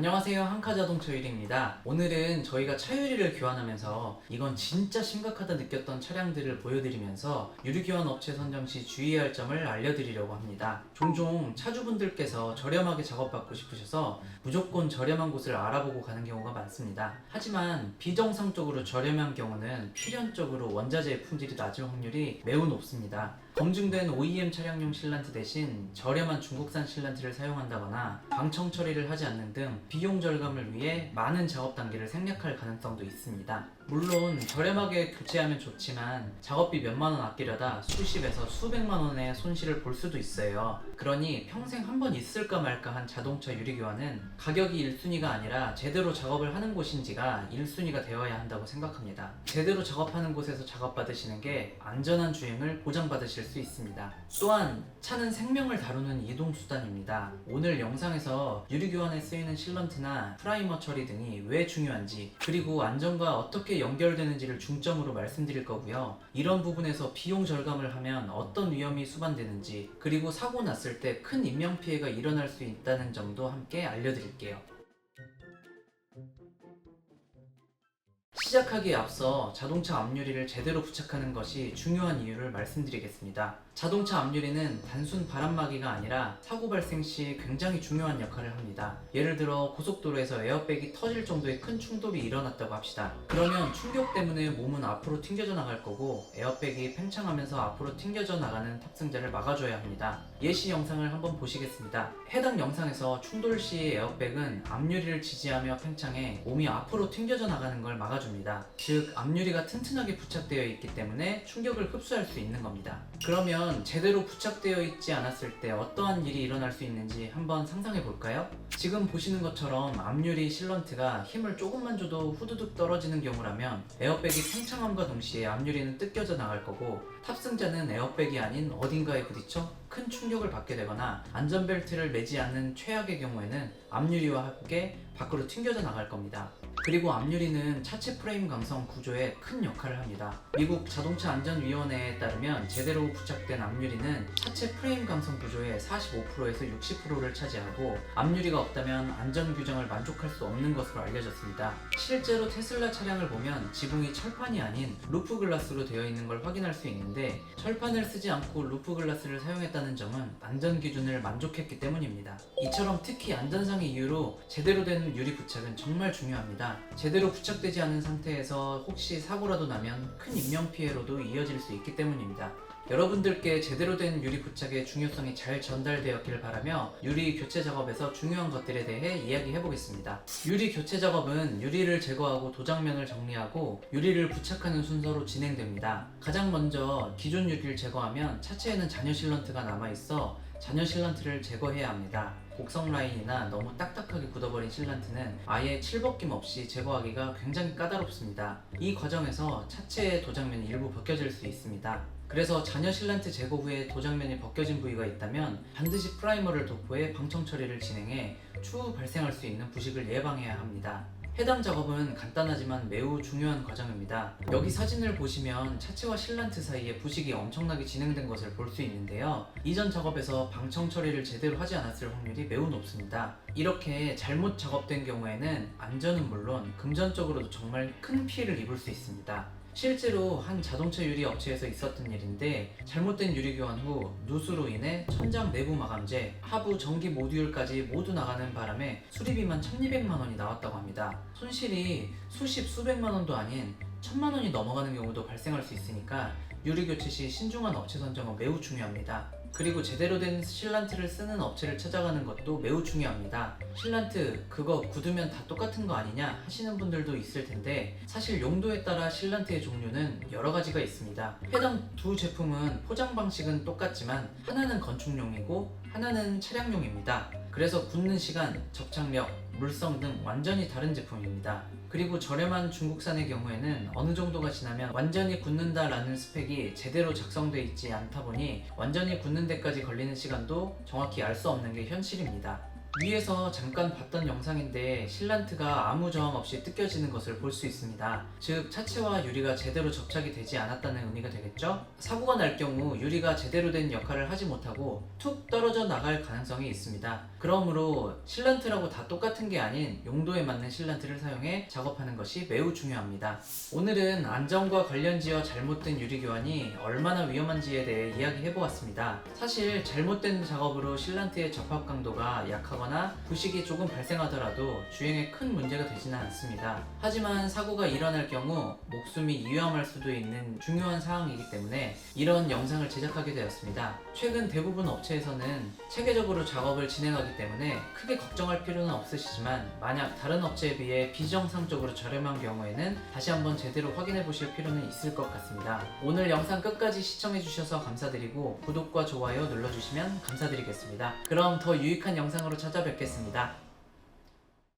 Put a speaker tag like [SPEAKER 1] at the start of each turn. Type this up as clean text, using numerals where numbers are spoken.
[SPEAKER 1] 안녕하세요, 한카자동차 유리입니다. 오늘은 저희가 차유리를 교환하면서 이건 진짜 심각하다 느꼈던 차량들을 보여드리면서 유리교환 업체 선정 시 주의해야 할 점을 알려드리려고 합니다. 종종 차주분들께서 저렴하게 작업받고 싶으셔서 무조건 저렴한 곳을 알아보고 가는 경우가 많습니다. 하지만 비정상적으로 저렴한 경우는 필연적으로 원자재의 품질이 낮을 확률이 매우 높습니다. 검증된 OEM 차량용 실란트 대신 저렴한 중국산 실란트를 사용한다거나 방청 처리를 하지 않는 등 비용 절감을 위해 많은 작업 단계를 생략할 가능성도 있습니다. 물론 저렴하게 교체하면 좋지만 작업비 몇만 원 아끼려다 수십에서 수백만 원의 손실을 볼 수도 있어요. 그러니 평생 한 번 있을까 말까 한 자동차 유리 교환은 가격이 1순위가 아니라 제대로 작업을 하는 곳인지가 1순위가 되어야 한다고 생각합니다. 제대로 작업하는 곳에서 작업받으시는 게 안전한 주행을 보장받으실 수 있습니다. 또한 차는 생명을 다루는 이동수단입니다. 오늘 영상에서 유리 교환에 쓰이는 실런트나 프라이머 처리 등이 왜 중요한지, 그리고 안전과 어떻게 연결되는지를 중점으로 말씀드릴 거고요. 이런 부분에서 비용 절감을 하면 어떤 위험이 수반되는지, 그리고 사고 났을 때 큰 인명피해가 일어날 수 있다는 점도 함께 알려드릴게요. 시작하기에 앞서 자동차 앞유리를 제대로 부착하는 것이 중요한 이유를 말씀드리겠습니다. 자동차 앞유리는 단순 바람막이가 아니라 사고 발생 시 굉장히 중요한 역할을 합니다. 예를 들어 고속도로에서 에어백이 터질 정도의 큰 충돌이 일어났다고 합시다. 그러면 충격 때문에 몸은 앞으로 튕겨져 나갈 거고 에어백이 팽창하면서 앞으로 튕겨져 나가는 탑승자를 막아줘야 합니다. 예시 영상을 한번 보시겠습니다. 해당 영상에서 충돌 시 에어백은 앞유리를 지지하며 팽창해 몸이 앞으로 튕겨져 나가는 걸 막아줍니다. 즉 앞유리가 튼튼하게 부착되어 있기 때문에 충격을 흡수할 수 있는 겁니다. 그러면 제대로 부착되어 있지 않았을 때 어떠한 일이 일어날 수 있는지 한번 상상해 볼까요? 지금 보시는 것처럼 앞유리 실런트가 힘을 조금만 줘도 후두둑 떨어지는 경우라면 에어백이 팽창함과 동시에 앞유리는 뜯겨져 나갈 거고, 탑승자는 에어백이 아닌 어딘가에 부딪혀 큰 충격을 받게 되거나 안전벨트를 매지 않는 최악의 경우에는 앞유리와 함께 밖으로 튕겨져 나갈 겁니다. 그리고 앞유리는 차체 프레임 강성 구조에 큰 역할을 합니다. 미국 자동차 안전위원회에 따르면 제대로 부착된 앞유리는 차체 프레임 강성 구조의 45%에서 60%를 차지하고, 앞유리가 없다면 안전 규정을 만족할 수 없는 것으로 알려졌습니다. 실제로 테슬라 차량을 보면 지붕이 철판이 아닌 루프 글라스로 되어 있는 걸 확인할 수 있는데, 철판을 쓰지 않고 루프 글라스를 사용했다는 점은 안전 기준을 만족했기 때문입니다. 이처럼 특히 안전상의 이유로 제대로 된 유리 부착은 정말 중요합니다. 제대로 부착되지 않은 상태에서 혹시 사고라도 나면 큰 인명피해로도 이어질 수 있기 때문입니다. 여러분들께 제대로 된 유리 부착의 중요성이 잘 전달되었길 바라며 유리 교체 작업에서 중요한 것들에 대해 이야기해 보겠습니다. 유리 교체 작업은 유리를 제거하고 도장면을 정리하고 유리를 부착하는 순서로 진행됩니다. 가장 먼저 기존 유리를 제거하면 차체에는 잔여 실런트가 남아있어 잔여 실런트를 제거해야 합니다. 곡성 라인이나 너무 딱딱하게 굳어버린 실란트는 아예 칠벗김 없이 제거하기가 굉장히 까다롭습니다. 이 과정에서 차체의 도장면이 일부 벗겨질 수 있습니다. 그래서 잔여 실란트 제거 후에 도장면이 벗겨진 부위가 있다면 반드시 프라이머를 도포해 방청 처리를 진행해 추후 발생할 수 있는 부식을 예방해야 합니다. 해당 작업은 간단하지만 매우 중요한 과정입니다. 여기 사진을 보시면 차체와 실란트 사이에 부식이 엄청나게 진행된 것을 볼 수 있는데요. 이전 작업에서 방청 처리를 제대로 하지 않았을 확률이 매우 높습니다. 이렇게 잘못 작업된 경우에는 안전은 물론 금전적으로도 정말 큰 피해를 입을 수 있습니다. 실제로 한 자동차 유리 업체에서 있었던 일인데, 잘못된 유리 교환 후 누수로 인해 천장 내부 마감재, 하부 전기 모듈까지 모두 나가는 바람에 수리비만 1,200만 원이 나왔다고 합니다. 손실이 수십 수백만 원도 아닌 1,000만 원이 넘어가는 경우도 발생할 수 있으니까 유리 교체 시 신중한 업체 선정은 매우 중요합니다. 그리고 제대로 된 실란트를 쓰는 업체를 찾아가는 것도 매우 중요합니다. 실란트 그거 굳으면 다 똑같은 거 아니냐 하시는 분들도 있을 텐데, 사실 용도에 따라 실란트의 종류는 여러 가지가 있습니다. 해당 두 제품은 포장 방식은 똑같지만 하나는 건축용이고 하나는 차량용입니다. 그래서 굳는 시간, 접착력, 물성 등 완전히 다른 제품입니다. 그리고 저렴한 중국산의 경우에는 어느 정도가 지나면 완전히 굳는다 라는 스펙이 제대로 작성되어 있지 않다 보니 완전히 굳는 데까지 걸리는 시간도 정확히 알 수 없는 게 현실입니다. 위에서 잠깐 봤던 영상인데 실란트가 아무 저항 없이 뜯겨지는 것을 볼 수 있습니다. 즉 차체와 유리가 제대로 접착이 되지 않았다는 의미가 되겠죠? 사고가 날 경우 유리가 제대로 된 역할을 하지 못하고 툭 떨어져 나갈 가능성이 있습니다. 그러므로 실란트라고 다 똑같은 게 아닌 용도에 맞는 실란트를 사용해 작업하는 것이 매우 중요합니다. 오늘은 안전과 관련지어 잘못된 유리 교환이 얼마나 위험한지에 대해 이야기해보았습니다. 사실 잘못된 작업으로 실란트의 접합 강도가 약하거나 부식이 조금 발생하더라도 주행에 큰 문제가 되지는 않습니다. 하지만 사고가 일어날 경우 목숨이 위험할 수도 있는 중요한 사항이기 때문에 이런 영상을 제작하게 되었습니다. 최근 대부분 업체에서는 체계적으로 작업을 진행하기 때문에 크게 걱정할 필요는 없으시지만 만약 다른 업체에 비해 비정상적으로 저렴한 경우에는 다시 한번 제대로 확인해 보실 필요는 있을 것 같습니다. 오늘 영상 끝까지 시청해 주셔서 감사드리고 구독과 좋아요 눌러주시면 감사드리겠습니다. 그럼 더 유익한 영상으로 찾아뵙겠습니다.